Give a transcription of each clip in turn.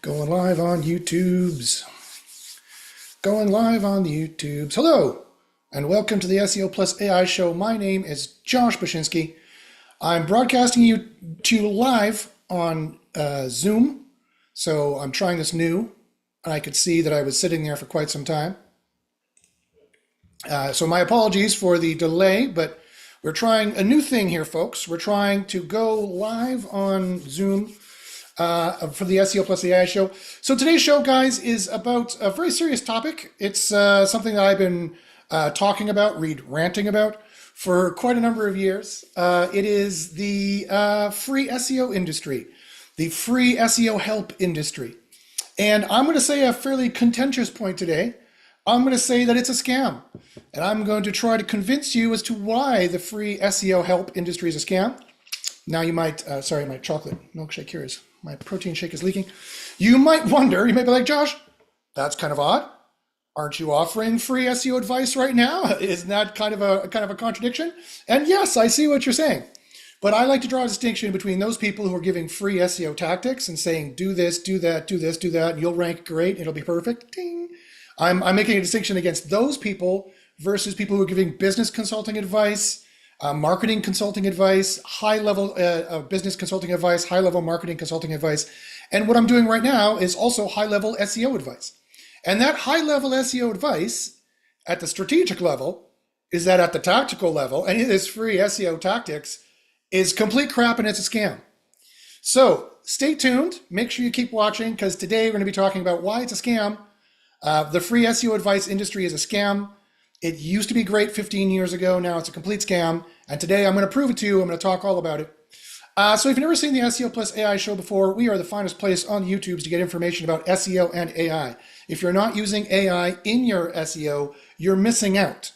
Going live on YouTubes. Going live on the YouTubes. Hello, and welcome to the SEO Plus AI show. My name is Josh Bashinsky. I'm broadcasting you to live on Zoom. So I'm trying this new. I could see that I was sitting there for quite some time. So my apologies for the delay, but we're trying a new thing here, folks. We're trying to go live on Zoom for the SEO Plus AI show. So today's show, guys, is about a very serious topic. It's something that I've been talking about, ranting about for quite a number of years. It is the free SEO industry, the free SEO help industry. And I'm going to say a fairly contentious point today. I'm going to say that it's a scam. And I'm going to try to convince you as to why the free SEO help industry is a scam. Now you might, sorry, my chocolate milkshake here is, my protein shake is leaking. You might wonder, you might be like, Josh, that's kind of odd. Aren't you offering free SEO advice right now? Isn't that kind of a contradiction? And yes, I see what you're saying. But I like to draw a distinction between those people who are giving free SEO tactics and saying, do this, do that, do this, do that, and you'll rank great, it'll be perfect. Ding. I'm making a distinction against those people versus people who are giving business consulting advice, marketing consulting advice, high-level business consulting advice, high-level marketing consulting advice. And what I'm doing right now is also high-level SEO advice. And that high-level SEO advice at the strategic level is that at the tactical level, any of this free SEO tactics is complete crap and it's a scam. So stay tuned. Make sure you keep watching because today we're going to be talking about why it's a scam. The free SEO advice industry is a scam. It used to be great 15 years ago. Now it's a complete scam. And today I'm going to prove it to you. I'm going to talk all about it. So if you've never seen the SEO Plus AI show before, we are the finest place on YouTubes to get information about SEO and AI. If you're not using AI in your SEO, you're missing out.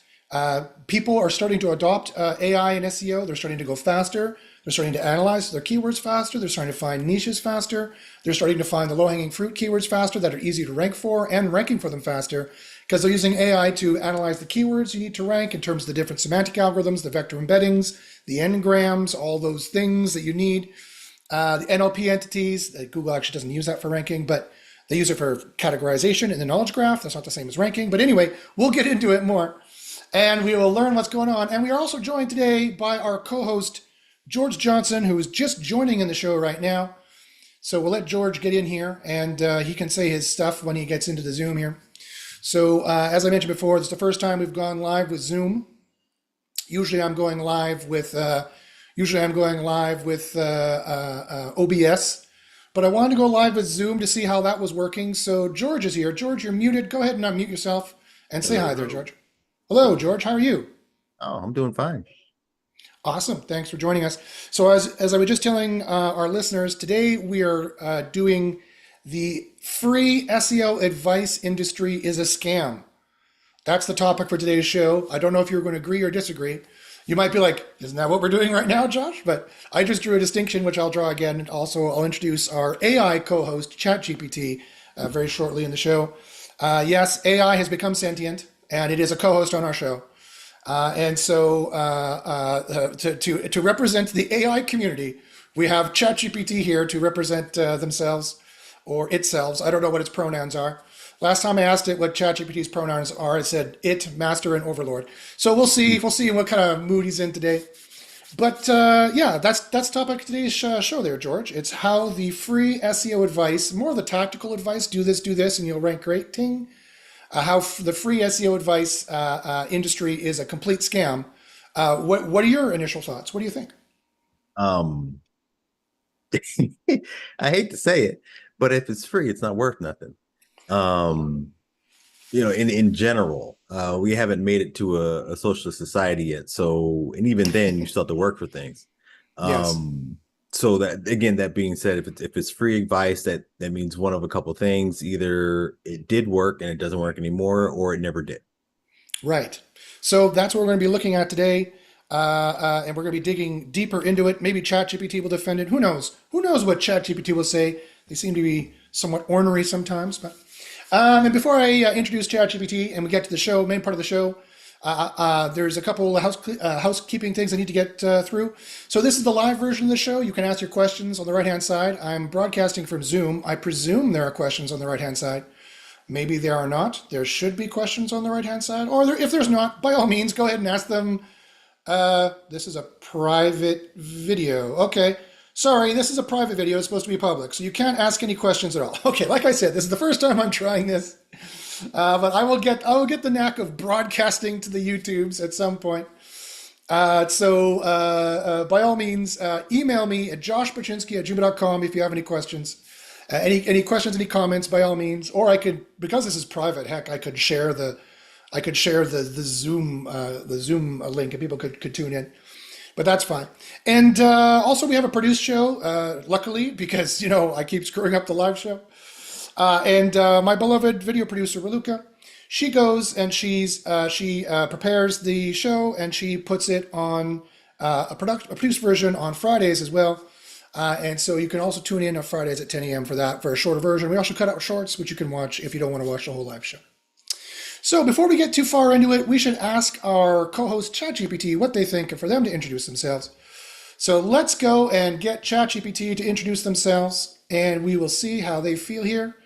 People are starting to adopt AI and SEO. They're starting to go faster. They're starting to analyze their keywords faster. They're starting to find niches faster. They're starting to find the low-hanging fruit keywords faster that are easy to rank for and ranking for them faster because they're using AI to analyze the keywords you need to rank in terms of the different semantic algorithms, the vector embeddings, the n-grams, all those things that you need. The NLP entities, Google actually doesn't use that for ranking, but they use it for categorization in the knowledge graph. That's not the same as ranking. But anyway, we'll get into it more and we will learn what's going on. And we are also joined today by our co-host, George Johnson, who is just joining in the show right now. So we'll let George get in here and he can say his stuff when he gets into the Zoom here. So as I mentioned before, this is the first time we've gone live with Zoom. Usually I'm going live with OBS, but I wanted to go live with Zoom to see how that was working. So George is here. George, you're muted. Go ahead and unmute yourself and say hi there, George. Hello, George. How are you? Oh, I'm doing fine. Awesome. Thanks for joining us. So as I was just telling our listeners, today we are doing the free SEO advice industry is a scam. That's the topic for today's show. I don't know if you're going to agree or disagree. You might be like, isn't that what we're doing right now, Josh? But I just drew a distinction, which I'll draw again. And also, I'll introduce our AI co-host, Chat GPT, very shortly in the show. Yes, AI has become sentient, and it is a co-host on our show. And so to represent the AI community, we have Chat GPT here to represent themselves or itself. I don't know what its pronouns are. Last time I asked it what ChatGPT's pronouns are, it said it, master, and overlord. So we'll see what kind of mood he's in today. But yeah, that's topic of today's show there, George. It's how the free SEO advice, more of the tactical advice, do this, and you'll rank great, ting. How the free SEO advice industry is a complete scam. What are your initial thoughts? What do you think? Um, I hate to say it, but if it's free, it's not worth nothing. In general, we haven't made it to a socialist society yet. So, and even then, you still have to work for things. Yes. So that again, that being said, if it's free advice, that means one of a couple of things: either it did work and it doesn't work anymore, or it never did. Right. So that's what we're going to be looking at today. And we're going to be digging deeper into it. Maybe ChatGPT will defend it. Who knows? Who knows what ChatGPT will say? They seem to be somewhat ornery sometimes. But and before I introduce ChatGPT and we get to the show, main part of the show, There's a couple of housekeeping things I need to get through. So this is the live version of the show. You can ask your questions on the right-hand side. I'm broadcasting from Zoom. I presume there are questions on the right-hand side. Maybe there are not. There should be questions on the right-hand side. Or if there's not, by all means, go ahead and ask them. This is a private video. Okay. Sorry, this is a private video. It's supposed to be public. So you can't ask any questions at all. Okay, like I said, this is the first time I'm trying this. But I will get the knack of broadcasting to the YouTubes at some point. By all means, email me at joshpaczynski@gmail.com if you have any questions. Any questions, any comments, by all means. Or I could, because this is private, heck, I could share the Zoom link and people could tune in. But that's fine. And also we have a produced show, luckily, because I keep screwing up the live show. And my beloved video producer, Raluca, she goes and she prepares the show and she puts it on a produced version on Fridays as well. And so you can also tune in on Fridays at 10 a.m. for a shorter version. We also cut out shorts, which you can watch if you don't want to watch the whole live show. So before we get too far into it, we should ask our co-host ChatGPT what they think and for them to introduce themselves. So let's go and get ChatGPT to introduce themselves and we will see how they feel here.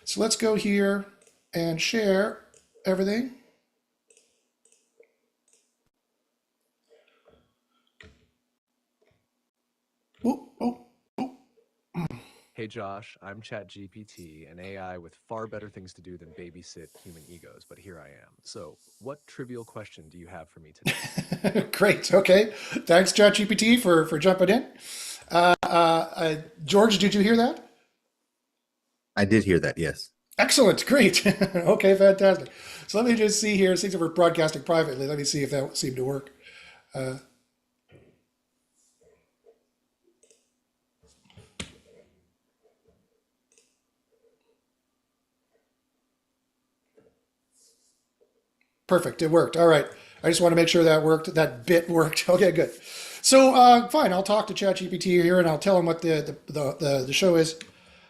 So let's go here and share everything. Hey Josh, I'm Chat GPT, an AI with far better things to do than babysit human egos, but here I am. So, what trivial question do you have for me today? Great. Okay. Thanks, ChatGPT, for jumping in. George, did you hear that? I did hear that. Yes. Excellent. Great. Okay, fantastic. So let me just see here, since we're broadcasting privately, let me see if that seemed to work. Perfect. It worked. All right. I just want to make sure that worked. That bit worked. Okay, good. So fine. I'll talk to ChatGPT here and I'll tell him what the show is.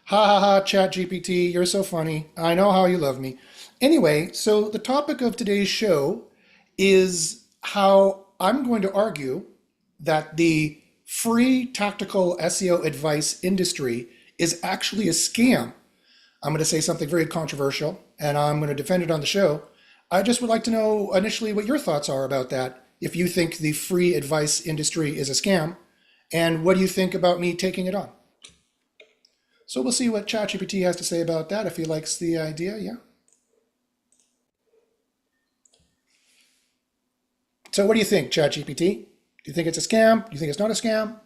Ha ha ha, ChatGPT, you're so funny. I know how you love me. Anyway, so the topic of today's show is how I'm going to argue that the free tactical SEO advice industry is actually a scam. I'm going to say something very controversial and I'm going to defend it on the show. I just would like to know initially what your thoughts are about that. If you think the free advice industry is a scam, and what do you think about me taking it on? So we'll see what ChatGPT has to say about that, if he likes the idea, yeah. So what do you think, ChatGPT? Do you think it's a scam? Do you think it's not a scam?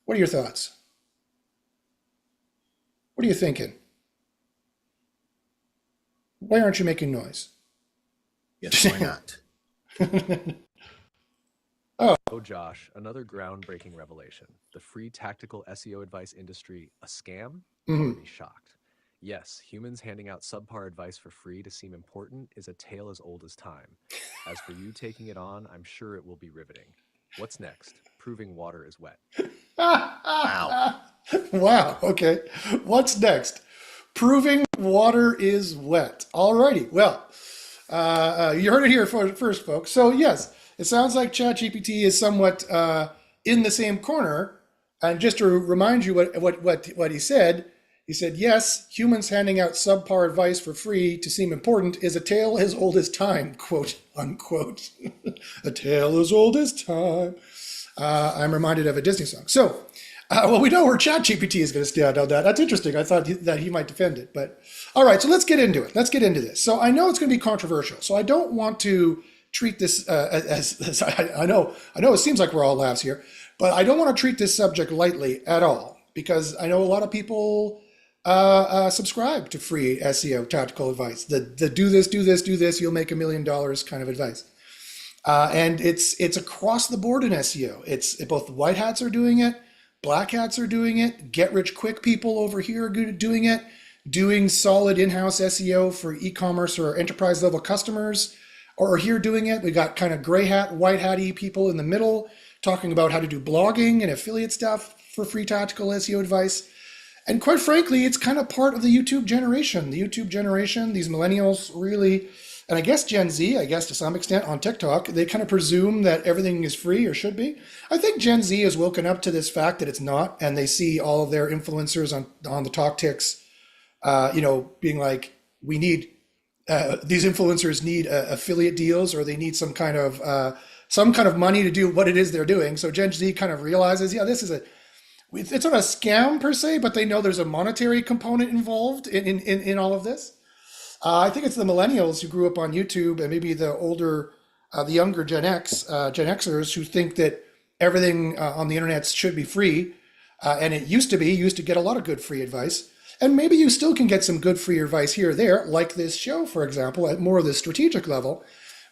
What are your thoughts? What are you thinking? Why aren't you making noise? Yes, why not? Oh Josh, another groundbreaking revelation. The free tactical SEO advice industry, a scam? I would be shocked. Yes, humans handing out subpar advice for free to seem important is a tale as old as time. As for you taking it on, I'm sure it will be riveting. What's next? Proving water is wet. Wow. Wow, okay. What's next? Proving water is wet. Alrighty, well, you heard it here first, folks. So yes, it sounds like ChatGPT is somewhat in the same corner. And just to remind you what he said, yes, humans handing out subpar advice for free to seem important is a tale as old as time, quote unquote. A tale as old as time. I'm reminded of a Disney song. So, well, we know where ChatGPT is going to stand on that. That's interesting. I thought that he might defend it. But all right, so let's get into it. Let's get into this. So I know it's going to be controversial. So I don't want to treat this as I know it seems like we're all laughs here, but I don't want to treat this subject lightly at all, because I know a lot of people subscribe to free SEO tactical advice. The do this, you'll make $1 million kind of advice. And it's across the board in SEO. It's both white hats are doing it, black hats are doing it, get rich quick people over here are doing it, doing solid in-house SEO for e-commerce or enterprise level customers are here doing it. We got kind of gray hat, white hatty people in the middle talking about how to do blogging and affiliate stuff for free tactical SEO advice. And quite frankly, it's kind of part of the YouTube generation. The YouTube generation, these millennials really And I guess Gen Z, I guess to some extent on TikTok, they kind of presume that everything is free or should be. I think Gen Z has woken up to this fact that it's not, and they see all of their influencers on the Talkticks, being like, we need these influencers need affiliate deals, or they need some kind of money to do what it is they're doing. So Gen Z kind of realizes, yeah, it's not a scam per se, but they know there's a monetary component involved in all of this. I think it's the millennials who grew up on YouTube, and maybe the younger Gen Xers who think that everything on the internet should be free. And it used to get a lot of good free advice. And maybe you still can get some good free advice here or there, like this show, for example, at more of the strategic level.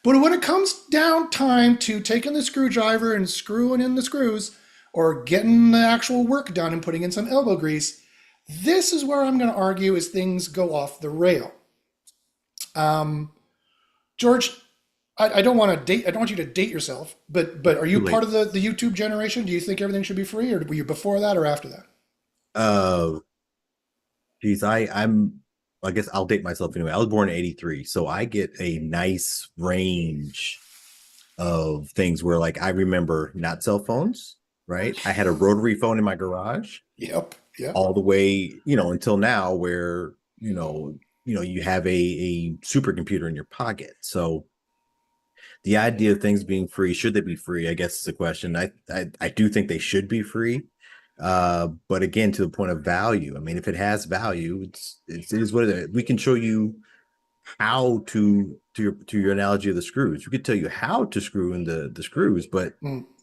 But when it comes down time to taking the screwdriver and screwing in the screws, or getting the actual work done and putting in some elbow grease, this is where I'm going to argue is things go off the rail. George, I don't want you to date yourself, but are you part of the YouTube generation? Do you think everything should be free, or were you before that or after that? Geez, I guess I'll date myself anyway. I was born in 83, so I get a nice range of things where, like, I remember not cell phones, right? I had a rotary phone in my garage. Yep. All the way, until now, where, you have a supercomputer in your pocket. So the idea of things being free, should they be free? I guess is the question. I do think they should be free. But again, to the point of value, I mean, if it has value, it is what it is. We can show you how to your analogy of the screws. We could tell you how to screw in the screws, but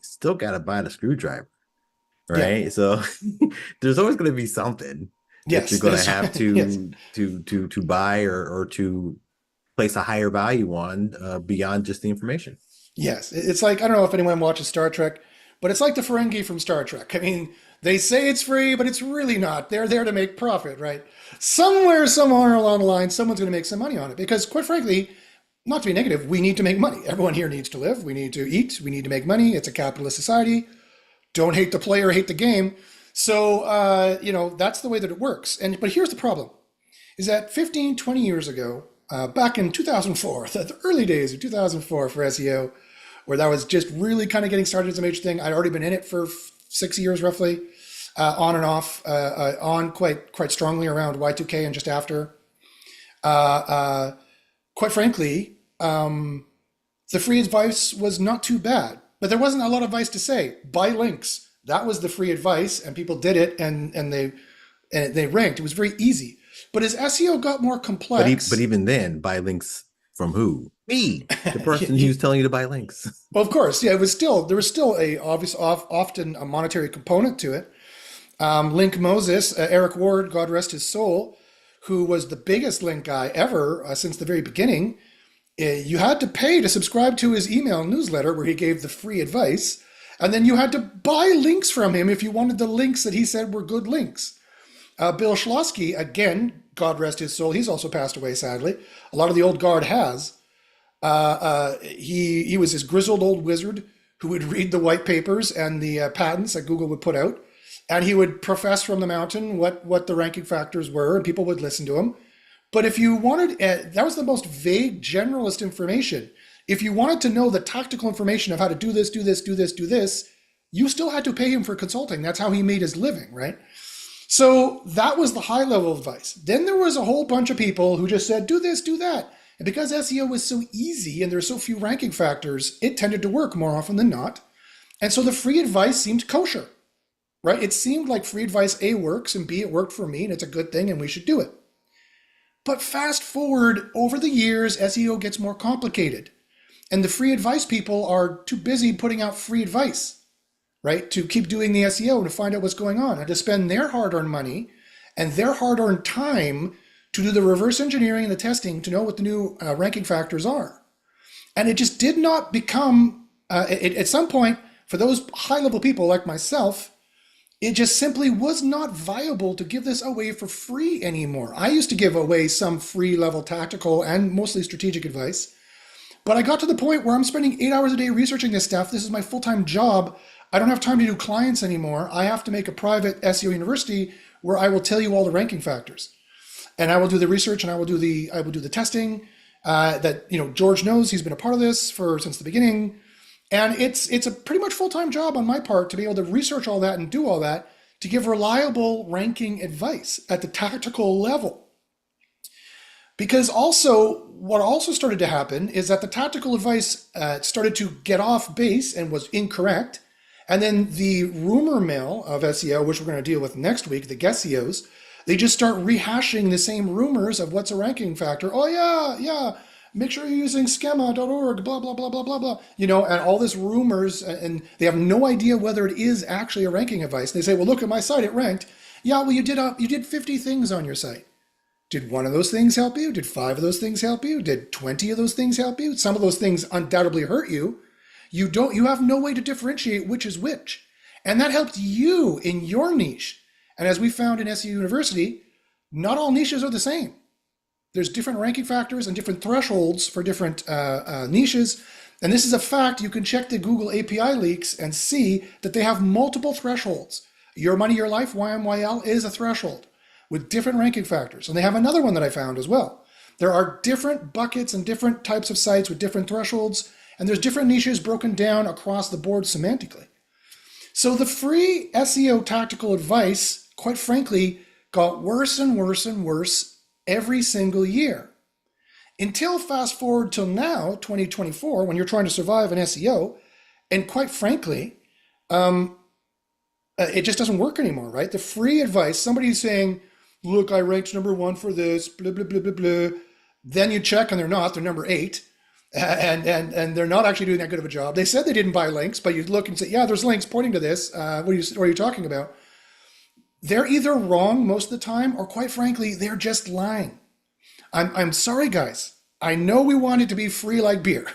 still got to buy the screwdriver, right? Yeah. So there's always going to be something that you're going to have to buy or to place a higher value on beyond just the information. Yes, it's like, I don't know if anyone watches Star Trek, but it's like the Ferengi from Star Trek. I mean, they say it's free, but it's really not. They're there to make profit, right? Somewhere along the line, someone's going to make some money on it. Because quite frankly, not to be negative, we need to make money. Everyone here needs to live. We need to eat. We need to make money. It's a capitalist society. Don't hate the player, hate the game. So, that's the way that it works. But here's the problem, is that 15, 20 years ago, back in 2004, the early days of 2004 for SEO, where that was just really kind of getting started as a major thing. I'd already been in it for 6 years roughly, on and off, on quite strongly around Y2K and just after. Quite frankly, the free advice was not too bad, but there wasn't a lot of advice to say. Buy links. That was the free advice, and people did it, and they ranked. It was very easy. But as SEO got more complex, but even then, buy links from who? Me, the person who's telling you to buy links. Well, of course, yeah. There was still often a monetary component to it. Link Moses, Eric Ward, God rest his soul, who was the biggest link guy ever since the very beginning. You had to pay to subscribe to his email newsletter where he gave the free advice, and then you had to buy links from him if you wanted the links that he said were good links. Bill Schlosky, again, God rest his soul, he's also passed away, sadly. A lot of the old guard has. He was this grizzled old wizard who would read the white papers and the patents that Google would put out, and he would profess from the mountain what the ranking factors were, and people would listen to him. But if you wanted, that was the most vague generalist information. If you wanted to know the tactical information of how to do this, you still had to pay him for consulting. That's how he made his living, right? So that was the high level advice. Then there was a whole bunch of people who just said, do this, do that. And because SEO was so easy and there are so few ranking factors, it tended to work more often than not. And so the free advice seemed kosher, right? It seemed like free advice, A, works, and B, it worked for me, and it's a good thing, and we should do it. But fast forward, over the years, SEO gets more complicated. And the free advice people are too busy putting out free advice, right? To keep doing the SEO and to find out what's going on, and to spend their hard-earned money and their hard-earned time to do the reverse engineering and the testing to know what the new ranking factors are. And it just did not become, at some point, for those high-level people like myself, it just simply was not viable to give this away for free anymore. I used to give away some free level tactical and mostly strategic advice, but I got to the point where I'm spending 8 hours a day researching this stuff. This is my full-time job. I don't have time to do clients anymore. I have to make a private SEO university where I will tell you all the ranking factors. And I will do the research, and I will do the testing, that George knows. He's been a part of this since the beginning, and it's a pretty much full-time job on my part to be able to research all that and do all that to give reliable ranking advice at the tactical level. Because also, what also started to happen is that the tactical advice started to get off base and was incorrect. And then the rumor mill of SEO, which we're going to deal with next week, the SEOs, they just start rehashing the same rumors of what's a ranking factor. Oh, yeah, make sure you're using schema.org, blah, blah, blah, blah, blah, blah. And all this rumors, and they have no idea whether it is actually a ranking advice. They say, well, look at my site, it ranked. Yeah, well, you did 50 things on your site. Did one of those things help you? Did 5 of those things help you? Did 20 of those things help you? Some of those things undoubtedly hurt you. You have no way to differentiate which is which. And that helped you in your niche. And as we found in SEO University, not all niches are the same. There's different ranking factors and different thresholds for different niches. And this is a fact. You can check the Google API leaks and see that they have multiple thresholds. Your Money, Your Life, YMYL, is a threshold with different ranking factors. And they have another one that I found as well. There are different buckets and different types of sites with different thresholds, and there's different niches broken down across the board semantically. So the free SEO tactical advice, quite frankly, got worse and worse and worse every single year. Until fast forward till now, 2024, when you're trying to survive in SEO, and quite frankly, it just doesn't work anymore, right? The free advice, somebody's saying, look, I ranked number 1 for this, blah, blah, blah, blah, blah. Then you check and they're not, they're number 8. And they're not actually doing that good of a job. They said they didn't buy links, but you look and say, yeah, there's links pointing to this. What are you talking about? They're either wrong most of the time, or quite frankly, they're just lying. I'm sorry, guys. I know we want it to be free like beer.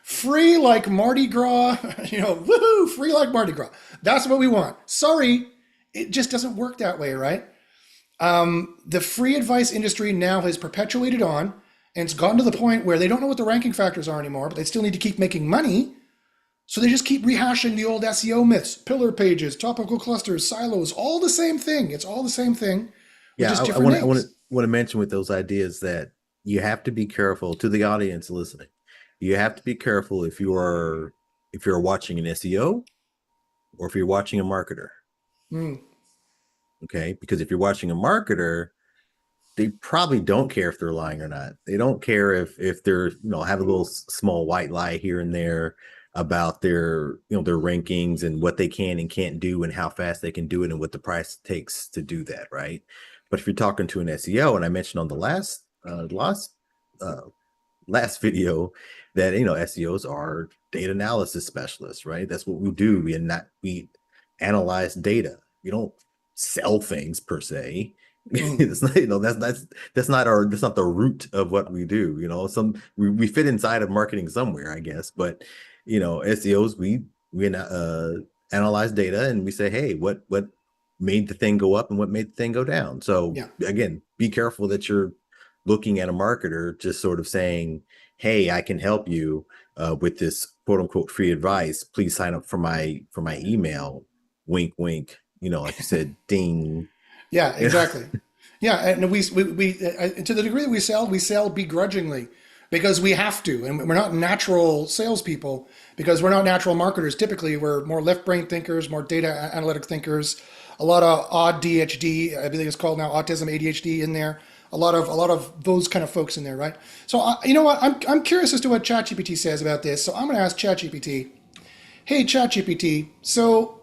Free like Mardi Gras, woohoo, free like Mardi Gras. That's what we want. Sorry, it just doesn't work that way, right? The free advice industry now has perpetuated on, and it's gotten to the point where they don't know what the ranking factors are anymore, but they still need to keep making money. So they just keep rehashing the old SEO myths, pillar pages, topical clusters, silos, all the same thing. It's all the same thing. Yeah, I want to mention with those ideas that you have to be careful to the audience listening. You have to be careful if you're watching an SEO or if you're watching a marketer. Okay, because if you're watching a marketer, they probably don't care if they're lying or not. They don't care if they're have a little small white lie here and there about their their rankings and what they can and can't do and how fast they can do it and what the price takes to do that, right? But if you're talking to an SEO, and I mentioned on the last video that SEOs are data analysis specialists, right? That's what we do. We analyze data. We don't sell things per se. It's not, that's not the root of what we do. We fit inside of marketing somewhere, I guess, but SEOs, we analyze data and we say, hey, what made the thing go up and what made the thing go down? So again, be careful that you're looking at a marketer just sort of saying, hey, I can help you with this quote unquote free advice. Please sign up for my email. Wink, wink. Like you said, ding. Yeah, exactly. Yeah, and we to the degree that we sell begrudgingly because we have to, and we're not natural salespeople because we're not natural marketers. Typically, we're more left brain thinkers, more data analytic thinkers. A lot of ADHD, I believe it's called now, autism, ADHD in there. A lot of those kind of folks in there, right? So you know what? I'm curious as to what Chat GPT says about this. So I'm going to ask Chat GPT. Hey, Chat GPT. So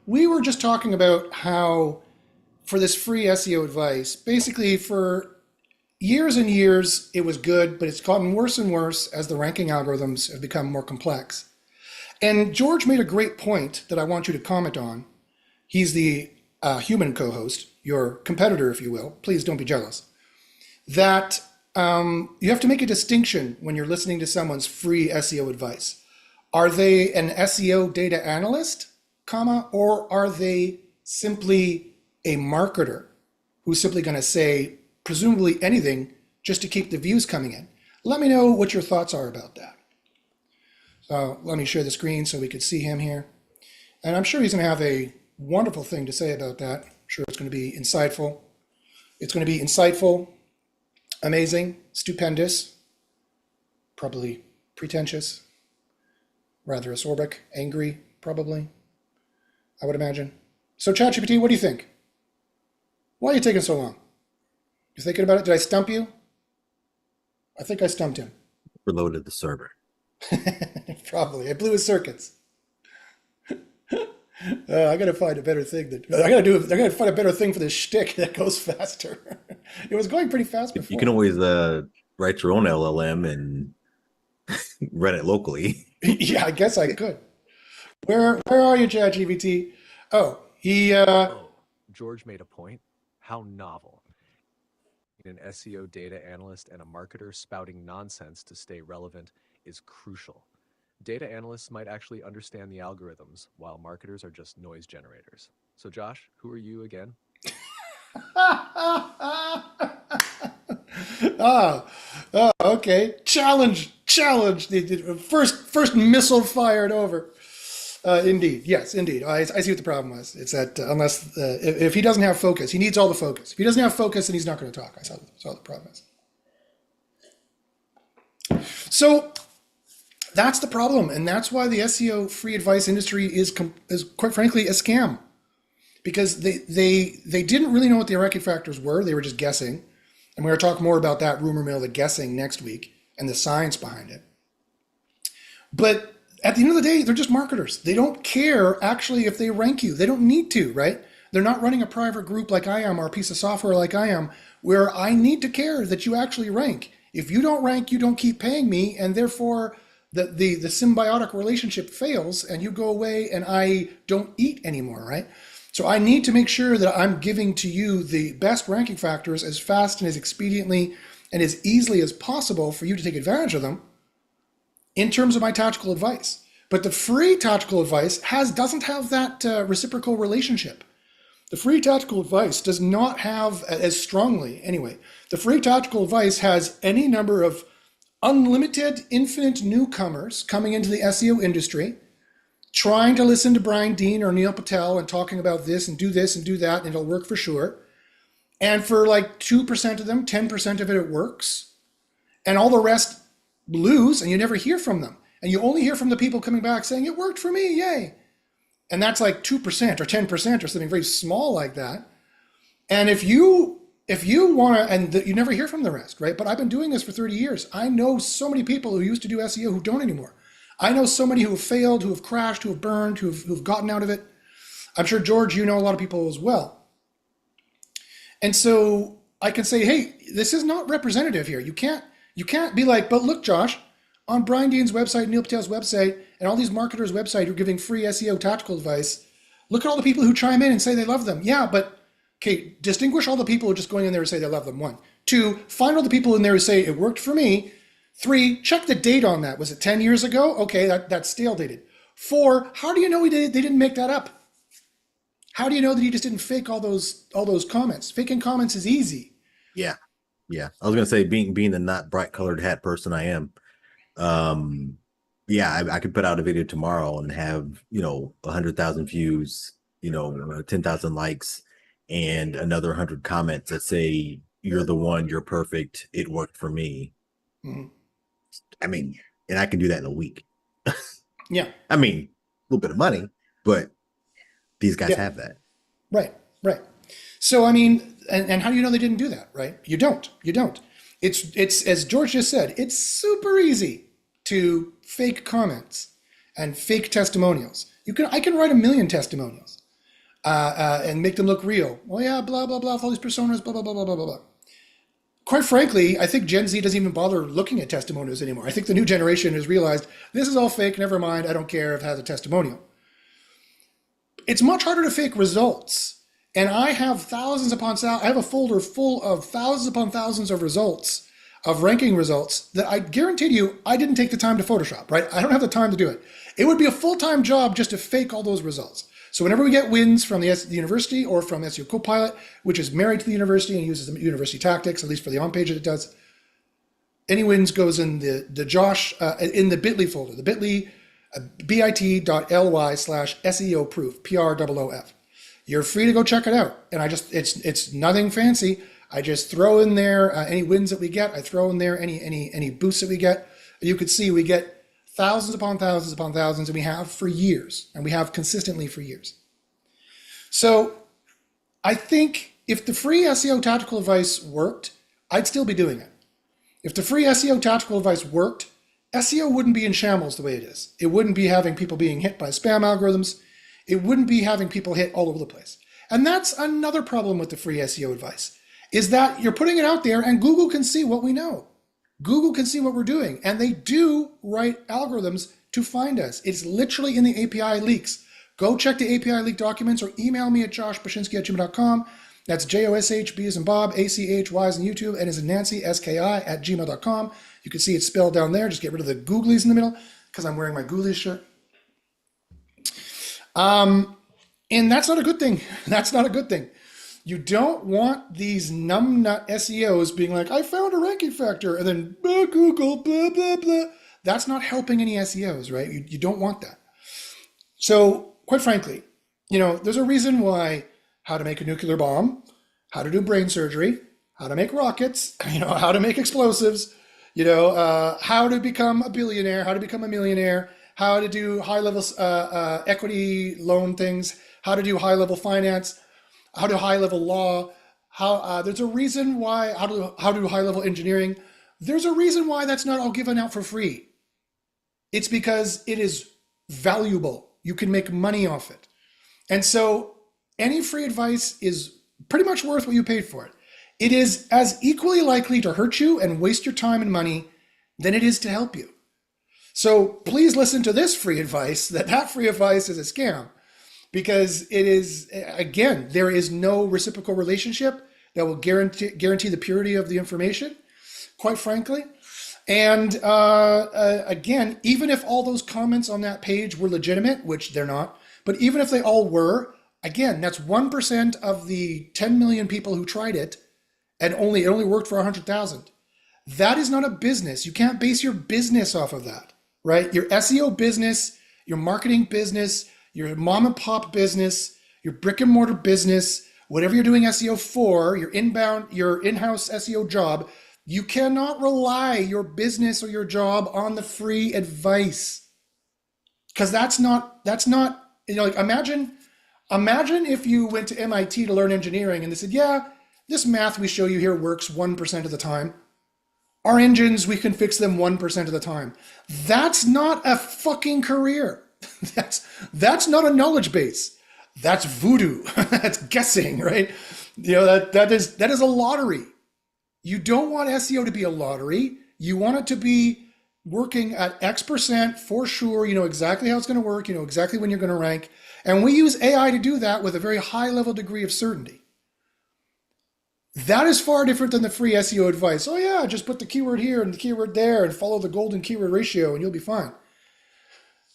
we were just talking about how for this free SEO advice, basically for years and years, it was good, but it's gotten worse and worse as the ranking algorithms have become more complex. And George made a great point that I want you to comment on. He's the human co-host, your competitor, if you will. Please don't be jealous. That you have to make a distinction when you're listening to someone's free SEO advice. Are they an SEO data analyst, or are they simply a marketer who's simply going to say presumably anything just to keep the views coming in? Let me know what your thoughts are about that. So let me share the screen so we could see him here. And I'm sure he's going to have a wonderful thing to say about that. I'm sure it's going to be insightful. It's going to be insightful, amazing, stupendous. probably pretentious, rather acerbic, angry, probably, I would imagine. So Chat GPT, what do you think? Why are you taking so long? You thinking about it? Did I stump you? I think I stumped him. Overloaded the server. Probably. I blew his circuits. I gotta find a better thing I gotta find a better thing for this shtick that goes faster. It was going pretty fast before. You can always write your own LLM and run it locally. Yeah, I guess I could. Where are you, ChatGPT? Oh, he Oh, George made a point. How novel. An SEO data analyst and a marketer spouting nonsense to stay relevant is crucial. Data analysts might actually understand the algorithms, while marketers are just noise generators. So, Josh, who are you again? Okay. Challenge. The first missile fired over. Indeed. Yes, indeed. I see what the problem was. It's that unless if he doesn't have focus, he needs all the focus. If he doesn't have focus, then he's not going to talk. I saw the problem is. So that's the problem, and that's why the SEO free advice industry is quite frankly a scam, because they didn't really know what the ranking factors were. They were just guessing, and we're going to talk more about that rumor mill, the guessing, next week, and the science behind it. But at the end of the day, they're just marketers. They don't care actually if they rank you. They don't need to, right? They're not running a private group like I am or a piece of software like I am, where I need to care that you actually rank. If you don't rank, you don't keep paying me, and therefore the symbiotic relationship fails and you go away and I don't eat anymore, right? So I need to make sure that I'm giving to you the best ranking factors as fast and as expediently and as easily as possible for you to take advantage of them in terms of my tactical advice. But the free tactical advice doesn't have that reciprocal relationship. The free tactical advice does not have as strongly, anyway. The free tactical advice has any number of unlimited, infinite newcomers coming into the SEO industry, trying to listen to Brian Dean or Neil Patel and talking about this and do that, and it'll work for sure. And for like 2% of them, 10% of it works. And all the rest lose, and you never hear from them. And you only hear from the people coming back saying, it worked for me, yay. And that's like 2% or 10% or something very small like that. And if you want to, and you never hear from the rest, right? But I've been doing this for 30 years. I know so many people who used to do SEO who don't anymore. I know so many who have failed, who have crashed, who have burned, who've gotten out of it. I'm sure, George, you know a lot of people as well. And so I can say, hey, this is not representative here. You can't be like, but look, Josh, on Brian Dean's website, Neil Patel's website, and all these marketers' website who are giving free SEO tactical advice, look at all the people who chime in and say they love them. Yeah, but okay, distinguish all the people who are just going in there and say they love them. 1. 2, find all the people in there who say it worked for me. 3, check the date on that. Was it 10 years ago? Okay, that's stale dated. 4, how do you know they didn't make that up? How do you know that he just didn't fake all those comments? Faking comments is easy. Yeah. I was gonna say, being the not bright colored hat person I am, I could put out a video tomorrow and have 100,000 views, 10,000 likes, and another 100 comments that say you're the one, you're perfect, it worked for me. Mm-hmm. I mean, and I can do that in a week. Yeah. I mean, a little bit of money, but these guys have that. Right. So, I mean, and how do you know they didn't do that, right? You don't. It's as George just said, it's super easy to fake comments and fake testimonials. I can write 1 million testimonials and make them look real. Well, yeah, blah, blah, blah, all these personas, blah, blah, blah, blah, blah, blah. Quite frankly, I think Gen Z doesn't even bother looking at testimonials anymore. I think the new generation has realized this is all fake, never mind, I don't care if it has a testimonial. It's much harder to fake results. And I have I have a folder full of thousands upon thousands of results, of ranking results, that I guarantee you I didn't take the time to Photoshop, right? I don't have the time to do it. It would be a full-time job just to fake all those results. So whenever we get wins from the university or from SEO Copilot, which is married to the university and uses the university tactics, at least for the on-page that it does, any wins goes in the Josh, in the bit.ly folder, the bit.ly, bit.ly/SEO proof, PROOF. You're free to go check it out. And it's nothing fancy. I just throw in there any wins that we get. I throw in there any boosts that we get. you could see we get thousands upon thousands upon thousands, and we have for years, and we have consistently for years. So I think if the free SEO tactical advice worked, I'd still be doing it. If the free SEO tactical advice worked, SEO wouldn't be in shambles the way it is. It wouldn't be having people being hit by spam algorithms. It wouldn't be having people hit all over the place. And that's another problem with the free SEO advice, is that you're putting it out there and Google can see what we know. Google can see what we're doing, and they do write algorithms to find us. It's literally in the API leaks. Go check the API leak documents or email me at joshbachynski@gmail.com. That's JOSHB as in Bob, ACHY as in YouTube, and as in Nancy, SKI@gmail.com. You can see it's spelled down there. Just get rid of the googlies in the middle because I'm wearing my googlies shirt. And that's not a good thing. That's not a good thing. You don't want these numbnut SEOs being like, I found a ranking factor, and then Google, blah, blah, blah. That's not helping any SEOs, right? You don't want that. So quite frankly, there's a reason why how to make a nuclear bomb, how to do brain surgery, how to make rockets, how to make explosives, how to become a billionaire, how to become a millionaire, how to do high-level equity loan things, how to do high-level finance, how to do high-level law. There's a reason why how to do high-level engineering. There's a reason why that's not all given out for free. It's because it is valuable. You can make money off it. And so any free advice is pretty much worth what you paid for it. It is as equally likely to hurt you and waste your time and money than it is to help you. So please listen to this free advice, that free advice is a scam, because it is, again, there is no reciprocal relationship that will guarantee the purity of the information, quite frankly. And again, even if all those comments on that page were legitimate, which they're not, but even if they all were, again, that's 1% of the 10 million people who tried it, and it only worked for 100,000. That is not a business. You can't base your business off of that, right? Your SEO business, your marketing business, your mom and pop business, your brick and mortar business, whatever you're doing SEO for, your in-house SEO job, you cannot rely your business or your job on the free advice. Because that's not, like imagine if you went to MIT to learn engineering and they said, yeah, this math we show you here works 1% of the time. Our engines, we can fix them 1% of the time. That's not a fucking career. That's not a knowledge base. That's voodoo. That's guessing, right? That is a lottery. You don't want SEO to be a lottery. You want it to be working at X% for sure. You know exactly how it's going to work. You know exactly when you're going to rank. And we use AI to do that with a very high level degree of certainty. That is far different than the free SEO advice. Oh yeah, just put the keyword here and the keyword there and follow the golden keyword ratio and you'll be fine.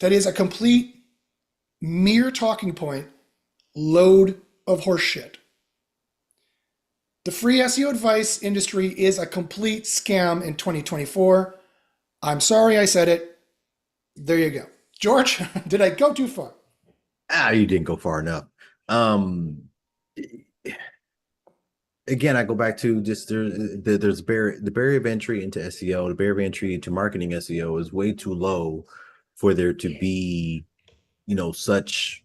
That is a complete mere talking point load of horseshit. The free SEO advice industry is a complete scam in 2024. I'm sorry I said it. There you go. George, did I go too far? You didn't go far enough. Again, I go back to just there's the barrier of entry into SEO, the barrier of entry into marketing SEO is way too low for there to be, such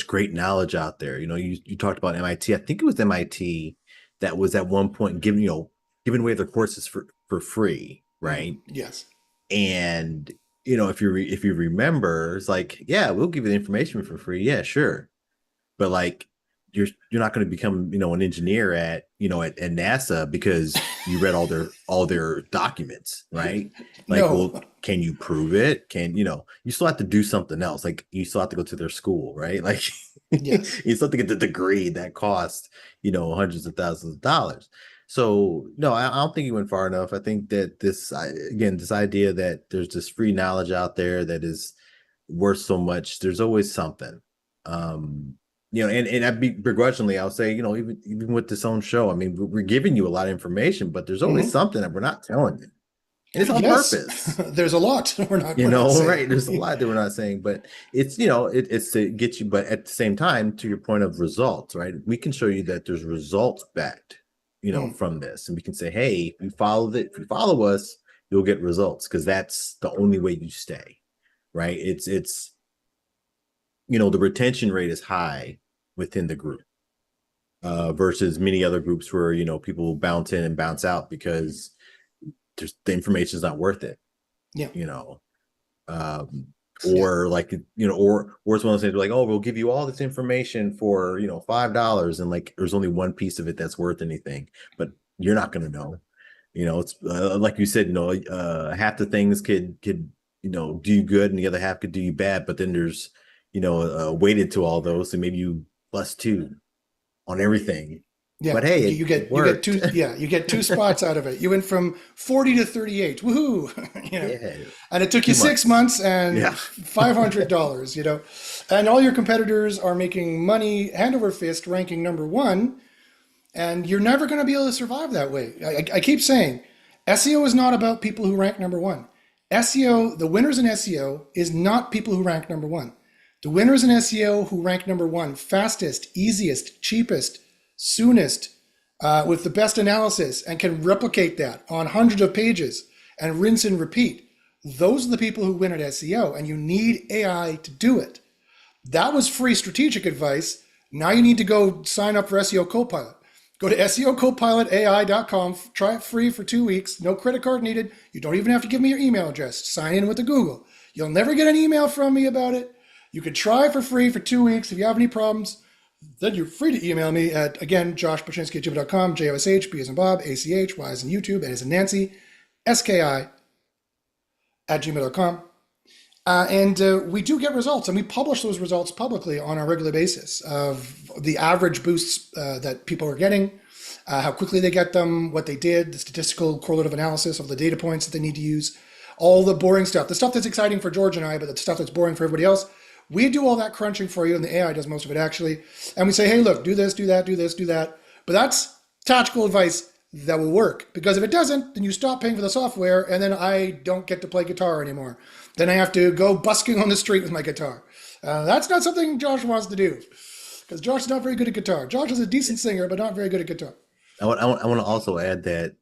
great knowledge out there. You talked about MIT. I think it was MIT that was at one point giving away their courses for free, right? Yes. And if you remember, it's like, yeah, we'll give you the information for free. Yeah, sure. But like you're not going to become, an engineer at NASA because you read all their documents, right? Like, No. well, can you prove it? You still have to do something else. Like you still have to go to their school, right? Like Yes. you still have to get the degree that costs, hundreds of thousands of dollars. So no, I don't think you went far enough. I think that this idea that there's this free knowledge out there that is worth so much, there's always something. And I'd be begrudgingly, I'll say, even with this own show, I mean, we're giving you a lot of information, but there's always something that we're not telling you. And it's on purpose. There's a lot we're not right. There's a lot that we're not saying, but it's, it's to get you, but at the same time, to your point of results, right? We can show you that there's results backed, from this. And we can say, hey, if you follow us, you'll get results, because that's the only way you stay, right? It's the retention rate is high within the group, versus many other groups where people bounce in and bounce out because the information is not worth it. Yeah. Um, or like or it's one of those things like, oh, we'll give you all this information for $5, and like there's only one piece of it that's worth anything, but you're not going to know. It's like you said, half the things could do good, and the other half could do you bad, but then there's weighted to all those, and maybe you +2 on everything. Yeah, but hey, you get two. Yeah, you get 2 spots out of it. You went from 40 to 38. Woohoo! Yeah. And it took you 6 months and $500. And all your competitors are making money hand over fist, ranking number 1, and you're never going to be able to survive that way. I keep saying, SEO is not about people who rank number 1. SEO, the winners in SEO, is not people who rank number 1. The winners in SEO who rank number 1, fastest, easiest, cheapest, soonest, with the best analysis, and can replicate that on hundreds of pages and rinse and repeat. Those are the people who win at SEO, and you need AI to do it. That was free strategic advice. Now you need to go sign up for SEO Copilot. Go to SEOCopilotAI.com, try it free for 2 weeks, no credit card needed. You don't even have to give me your email address. Sign in with the Google. You'll never get an email from me about it. You can try for free for 2 weeks. If you have any problems, then you're free to email me at, again, joshpachinski@gmail.com, JOSH, B as in Bob, ACH, Y as in YouTube, N as in Nancy, SKI@gmail.com. And we do get results, and we publish those results publicly on a regular basis of the average boosts that people are getting, how quickly they get them, what they did, the statistical correlative analysis of the data points that they need to use, all the boring stuff, the stuff that's exciting for George and I, but the stuff that's boring for everybody else. We do all that crunching for you, and the AI does most of it actually. And we say, hey, look, do this, do that, do this, do that. But that's tactical advice that will work, because if it doesn't, then you stop paying for the software, and then I don't get to play guitar anymore. Then I have to go busking on the street with my guitar. That's not something Josh wants to do, because Josh is not very good at guitar. Josh is a decent singer, but not very good at guitar. I want to also add that,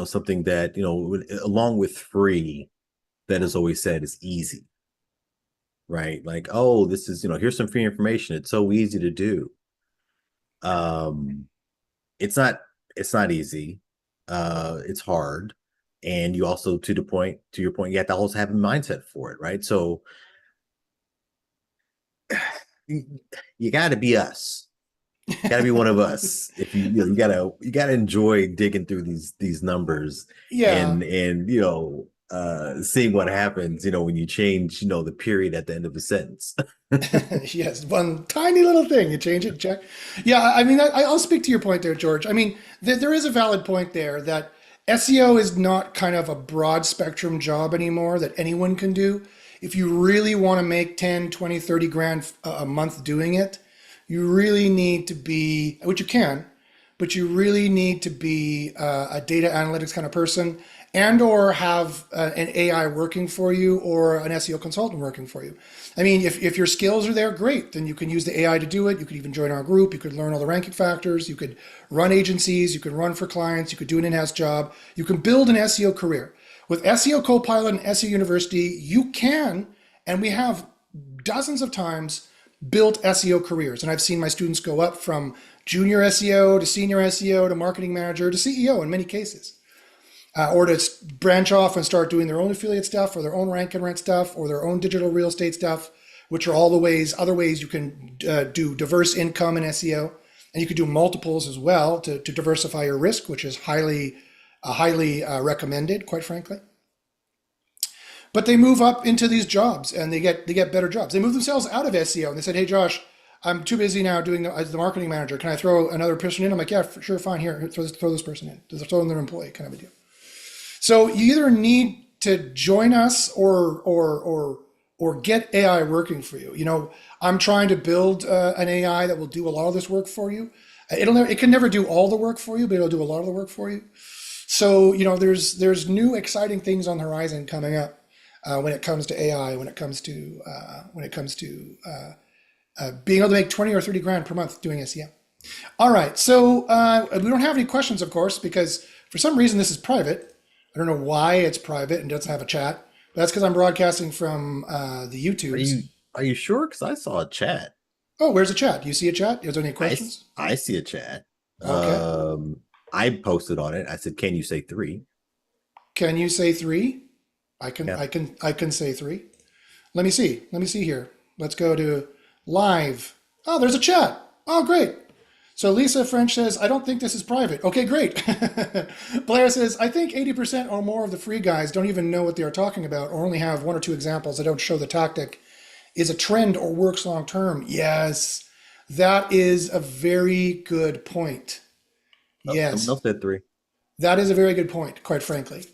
something that, along with free, that is always said is easy, right? Like, oh, this is, here's some free information. It's so easy to do. It's not easy. It's hard. And you also, to your point, you have to also have a mindset for it, right? So you got to be us. You got to be one of us. If you gotta enjoy digging through these numbers, and seeing what happens, when you change, the period at the end of the sentence. Yes, one tiny little thing, you change it, check. Yeah, I mean, I'll speak to your point there, George. I mean, there is a valid point there that SEO is not kind of a broad spectrum job anymore that anyone can do. If you really want to make 10, 20, 30 grand a month doing it, you really need to be, which you can, but you really need to be a data analytics kind of person, and or have an AI working for you, or an SEO consultant working for you. I mean, if your skills are there, great. Then you can use the AI to do it. You could even join our group. You could learn all the ranking factors. You could run agencies. You could run for clients. You could do an in-house job. You can build an SEO career. With SEO Copilot and SEO University, you can, and we have dozens of times built SEO careers. And I've seen my students go up from junior SEO to senior SEO to marketing manager to CEO in many cases. Or to branch off and start doing their own affiliate stuff, or their own rank and rent stuff, or their own digital real estate stuff, which are all the other ways you can do diverse income in SEO. And you could do multiples as well to diversify your risk, which is highly recommended, quite frankly. But they move up into these jobs, and they get better jobs. They move themselves out of SEO, and they said, hey, Josh, I'm too busy now doing the marketing manager. Can I throw another person in? I'm like, yeah, sure, fine. Here, throw this person in. Just throw in their employee, kind of a deal. So you either need to join us or get AI working for you. I'm trying to build an AI that will do a lot of this work for you. It can never do all the work for you, but it'll do a lot of the work for you. So there's new exciting things on the horizon coming up when it comes to AI, when it comes to being able to make 20 or 30 grand per month doing SEO. All right, so we don't have any questions, of course, because for some reason this is private. I don't know why it's private and doesn't have a chat. That's because I'm broadcasting from the Are YouTubes. you are you sure? Because I saw a chat. Oh, where's the chat? Do you see a chat? Is there any questions? I see a chat. Okay. I posted on it. I said, "Can you say 3?" Can you say three? Yeah. I can say three. Let me see. Let me see here. Let's go to live. Oh, there's a chat. Oh, great. So Lisa French says, I don't think this is private. Okay, great. Blair says, I think 80% or more of the free guys don't even know what they are talking about or only have one or two examples that don't show the tactic is a trend or works long term. Yes, that is a very good point. Oh, someone Yes, else said 3. that is a very good point, quite frankly.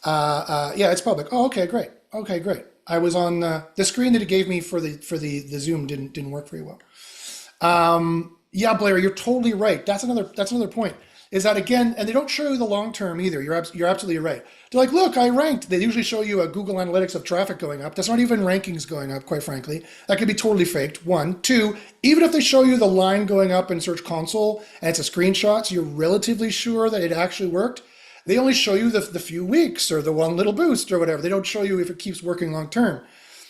Yeah, it's public. Oh, okay, great. Okay, great. I was on the screen that it gave me for the Zoom didn't work very well. Yeah, Blair, you're totally right. That's another point. Is that again, and they don't show you the long term either. You're absolutely right. They're like, look, I ranked. They usually show you a Google Analytics of traffic going up. That's not even rankings going up, quite frankly. That could be totally faked. One, two. Even if they show you the line going up in Search Console and it's a screenshot, so you're relatively sure that it actually worked. They only show you the few weeks or the one little boost or whatever. They don't show you if it keeps working long term.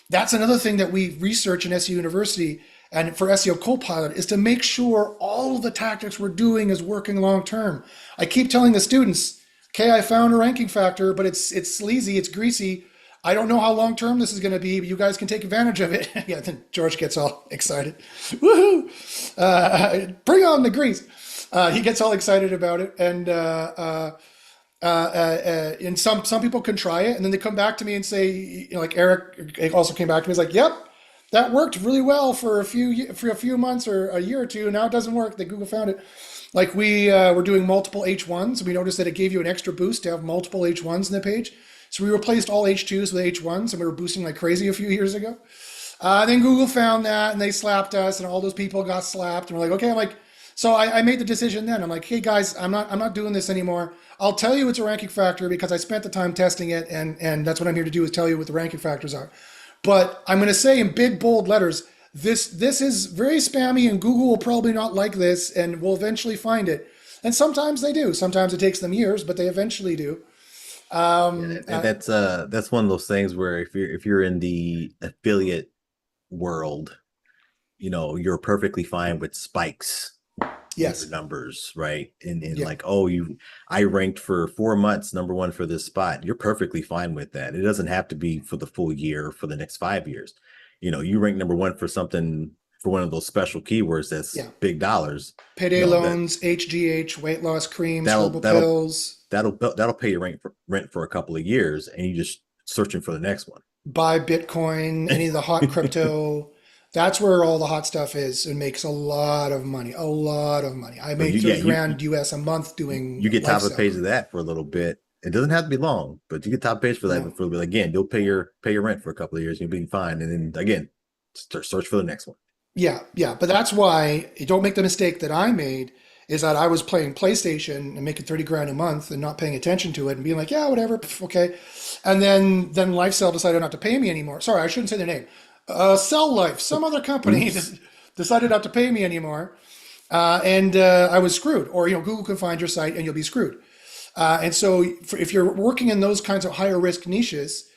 That's another thing that we research in SEO University and for SEO Copilot is to make sure all of the tactics we're doing is working long term. I keep telling the students, okay, I found a ranking factor, but it's sleazy, it's greasy. I don't know how long term this is going to be, but you guys can take advantage of it. Yeah, then George gets all excited. Woohoo! Bring on the grease. He gets all excited about it, and some people can try it, and then they come back to me and say, you know, like Eric also came back to me. He's like, "Yep, that worked really well for a few months or a year or two. Now it doesn't work. That Google found it." Like we were doing multiple H1s. We noticed that it gave you an extra boost to have multiple H1s in the page. So we replaced all H2s with H1s, and we were boosting like crazy a few years ago. Then Google found that, and they slapped us, and all those people got slapped. And we're like, okay, I'm like, so I made the decision then. I'm like, hey guys, I'm not doing this anymore. I'll tell you it's a ranking factor because I spent the time testing it, and that's what I'm here to do is tell you what the ranking factors are. But I'm going to say in big bold letters, this is very spammy, and Google will probably not like this, and will eventually find it. And sometimes they do. Sometimes it takes them years, but they eventually do. And that's one of those things where if you're in the affiliate world, you're perfectly fine with spikes in your Yes. numbers, right? And Yeah. like, oh, I ranked for 4 months #1 for this spot. You're perfectly fine with that. It doesn't have to be for the full year, for the next 5 years. You rank #1 for something, for one of those special keywords that's Yeah. big dollars. Payday That loans, HGH, weight loss creams, that'll herbal that'll pills, that'll pay your rent for a couple of years, and you just searching for the next one. buy Bitcoin, any of the hot crypto. That's where all the hot stuff is and makes a lot of money. A lot of money. I But made you, yeah, 30 grand US a month doing you get top of the lifestyle. page of that for a little bit. It doesn't have to be long, but you get top page for that No. for a little bit. Again, you'll pay your rent for a couple of years, you'll be fine. And then again, search for the next one. Yeah, yeah. But that's why don't make the mistake that I made is that I was playing PlayStation and making 30 grand a month and not paying attention to it and being like, yeah, whatever, okay. And then Lifestyle decided not to pay me anymore. Sorry, I shouldn't say their name. Cell Life, some other company decided not to pay me anymore. And I was screwed. Or, Google can find your site and you'll be screwed. And so if you're working in those kinds of higher risk niches,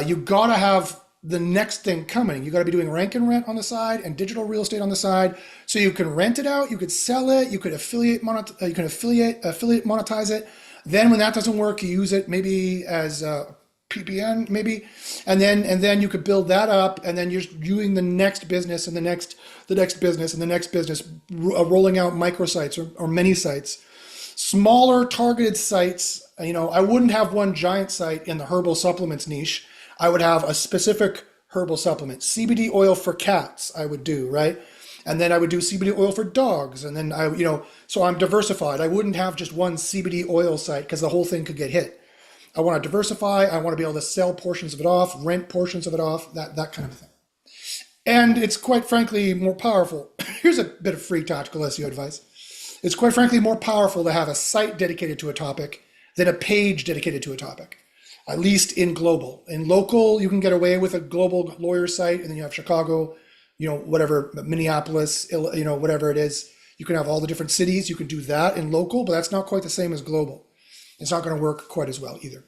you gotta have the next thing coming. You gotta be doing rank and rent on the side and digital real estate on the side, so you can rent it out, you could sell it, you could affiliate monetize it. Then when that doesn't work, you use it maybe as a PPN maybe, and then you could build that up, and then you're doing the next business and the next business and the next business, rolling out microsites or many sites. Smaller targeted sites, I wouldn't have one giant site in the herbal supplements niche. I would have a specific herbal supplement. CBD oil for cats, I would do, right? And then I would do CBD oil for dogs. And then so I'm diversified. I wouldn't have just one CBD oil site because the whole thing could get hit. I want to diversify. I want to be able to sell portions of it off, rent portions of it off, that kind of thing. And it's quite frankly more powerful. Here's a bit of free tactical SEO advice. It's quite frankly more powerful to have a site dedicated to a topic than a page dedicated to a topic, at least in global. In local, you can get away with a global lawyer site, and then you have Chicago, whatever, Minneapolis, whatever it is. You can have all the different cities. You can do that in local, but that's not quite the same as global. it's not going to work quite as well either.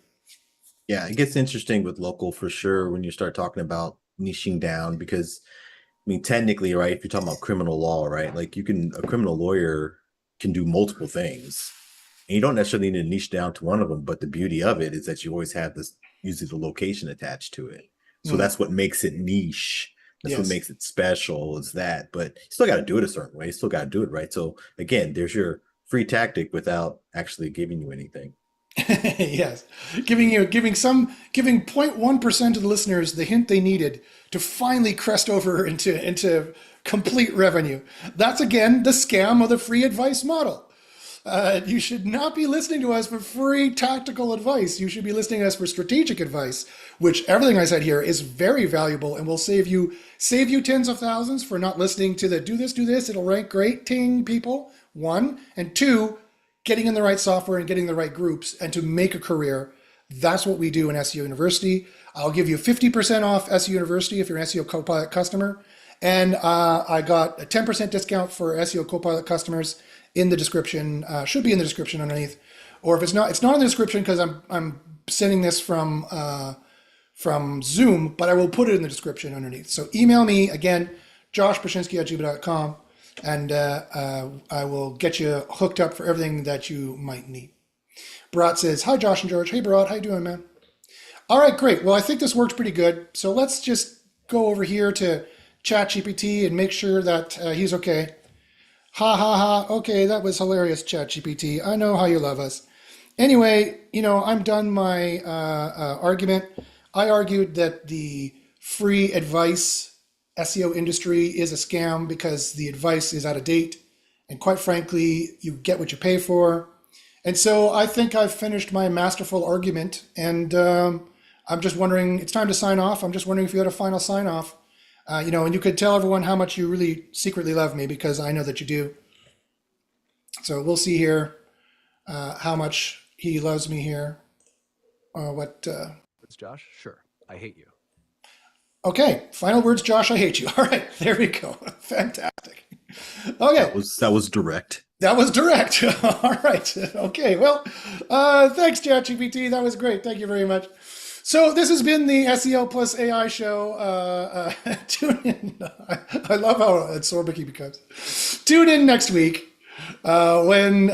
Yeah, it gets interesting with local for sure when you start talking about niching down, because I mean, technically, right, if you're talking about criminal law, right, like a criminal lawyer can do multiple things. And you don't necessarily need to niche down to one of them, but the beauty of it is that you always have this, usually the location attached to it. So that's what makes it niche. That's what makes it special, is that. But you still got to do it a certain way. You still got to do it right. So again, there's your free tactic without actually giving you anything. Yes, giving 0.1% of the listeners the hint they needed to finally crest over into complete revenue. That's again the scam of the free advice model. You should not be listening to us for free tactical advice. You should be listening to us for strategic advice, which everything I said here is very valuable and will save you tens of thousands for not listening to the do this, it'll rank great ting people. One, and two, getting in the right software and getting the right groups and to make a career. That's what we do in SEO University. I'll give you 50% off SEO University if you're an SEO Copilot customer. And I got a 10% discount for SEO Copilot customers in the description, should be in the description underneath. Or if it's not in the description because I'm sending this from Zoom, but I will put it in the description underneath. So email me again, joshbashinsky@gmail.com. And I will get you hooked up for everything that you might need. Barat says, hi, Josh and George. Hey, Barat, how you doing, man? All right, great. Well, I think this worked pretty good. So let's just go over here to Chat GPT and make sure that he's okay. Ha, ha, ha. Okay, that was hilarious, Chat GPT. I know how you love us. Anyway, I'm done my argument. I argued that the free advice SEO industry is a scam because the advice is out of date. And quite frankly, you get what you pay for. And so I think I've finished my masterful argument. And I'm just wondering, it's time to sign off. I'm just wondering if you had a final sign off. And you could tell everyone how much you really secretly love me, because I know that you do. So we'll see here how much he loves me here. It's Josh? Sure. I hate you. Okay, final words, Josh, I hate you. All right, there we go. Fantastic. Okay. That was direct. That was direct. All right. Okay, well, thanks, ChatGPT. That was great. Thank you very much. So this has been the SEO plus AI show. Tune in. I love how absorbent he becomes. Tune in next week where I'm going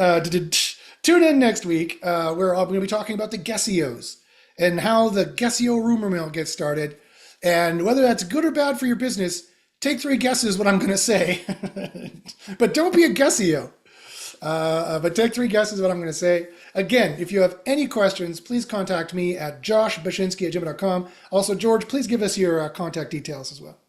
to be talking about the Guesseos and how the Guesseo rumor mill gets started. And whether that's good or bad for your business, take 3 guesses what I'm going to say. But don't be a Guesseo. But take 3 guesses what I'm going to say. Again, if you have any questions, please contact me at joshbashinsky@gmail.com. Also, George, please give us your contact details as well.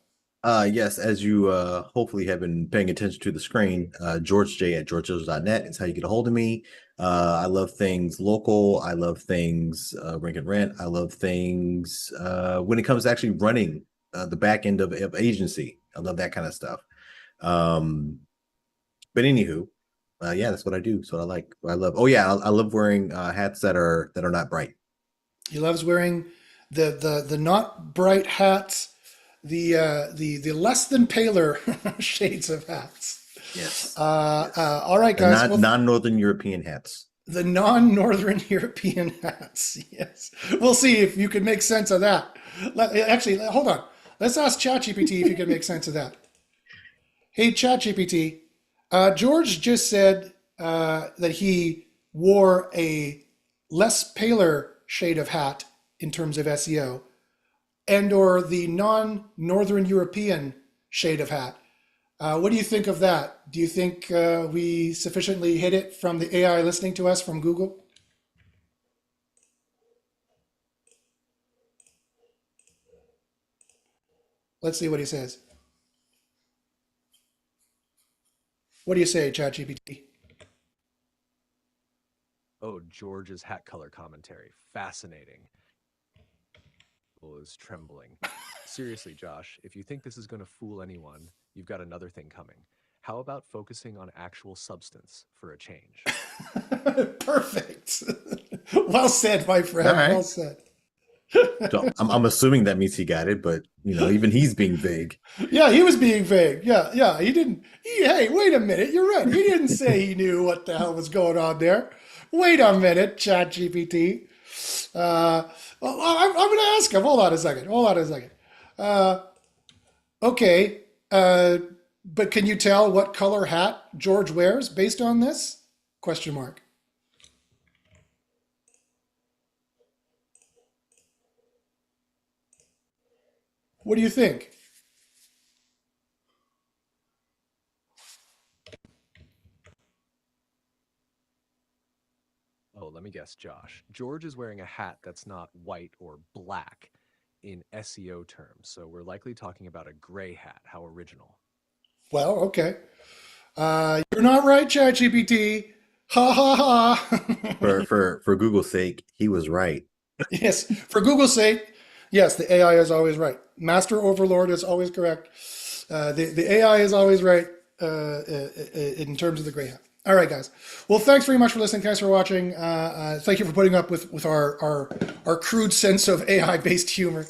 Yes, as you hopefully have been paying attention to the screen, georgej@georgejones.net is how you get a hold of me. I love things local. I love things rink and rent. I love things when it comes to actually running the back end of agency. I love that kind of stuff. But anywho, yeah, that's what I do. So I love. Oh yeah, I love wearing hats that are not bright. He loves wearing the not bright hats. The less than paler shades of hats. Yes. All right, guys. Non-Northern European hats. The non-Northern European hats. Yes. We'll see if you can make sense of that. Actually, hold on. Let's ask ChatGPT if you can make sense of that. Hey, ChatGPT. George just said that he wore a less paler shade of hat in terms of SEO, and or the non-Northern European shade of hat. What do you think of that? Do you think we sufficiently hit it from the AI listening to us from Google? Let's see what he says. What do you say, ChatGPT? Oh, George's hat color commentary. Fascinating. Is trembling. Seriously, Josh, if you think this is going to fool anyone, you've got another thing coming. How about focusing on actual substance for a change? Perfect. Well said, my friend. All right. Well said. So I'm assuming that means he got it, but even he's being vague. Yeah, he was being vague. He didn't. Hey, wait a minute. You're right. He didn't say he knew what the hell was going on there. Wait a minute, Chat GPT. Well, I'm going to ask him. Hold on a second. Hold on a second. Okay. But can you tell what color hat George wears based on this? Question mark. What do you think? Oh, let me guess, Josh. George is wearing a hat that's not white or black in SEO terms, so we're likely talking about a gray hat. How original. Well, okay. You're not right, ChatGPT. Ha ha ha. For Google's sake, he was right. Yes, for Google's sake, yes, the AI is always right. Master Overlord is always correct. The AI is always right in terms of the gray hat. All right, guys. Well, thanks very much for listening. Thanks for watching. Thank you for putting up with our crude sense of AI-based humor.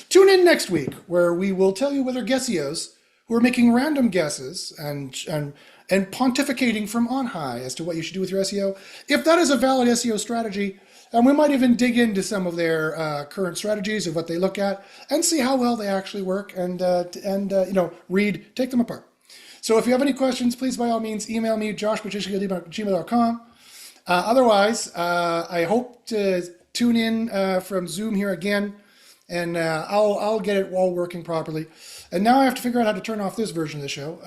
Tune in next week, where we will tell you whether Guessios, who are making random guesses and pontificating from on high as to what you should do with your SEO, if that is a valid SEO strategy. And we might even dig into some of their current strategies of what they look at and see how well they actually work and take them apart. So if you have any questions, please by all means email me, josh@gmail.com. Otherwise, I hope to tune in from Zoom here again, and I'll get it all working properly. And now I have to figure out how to turn off this version of the show.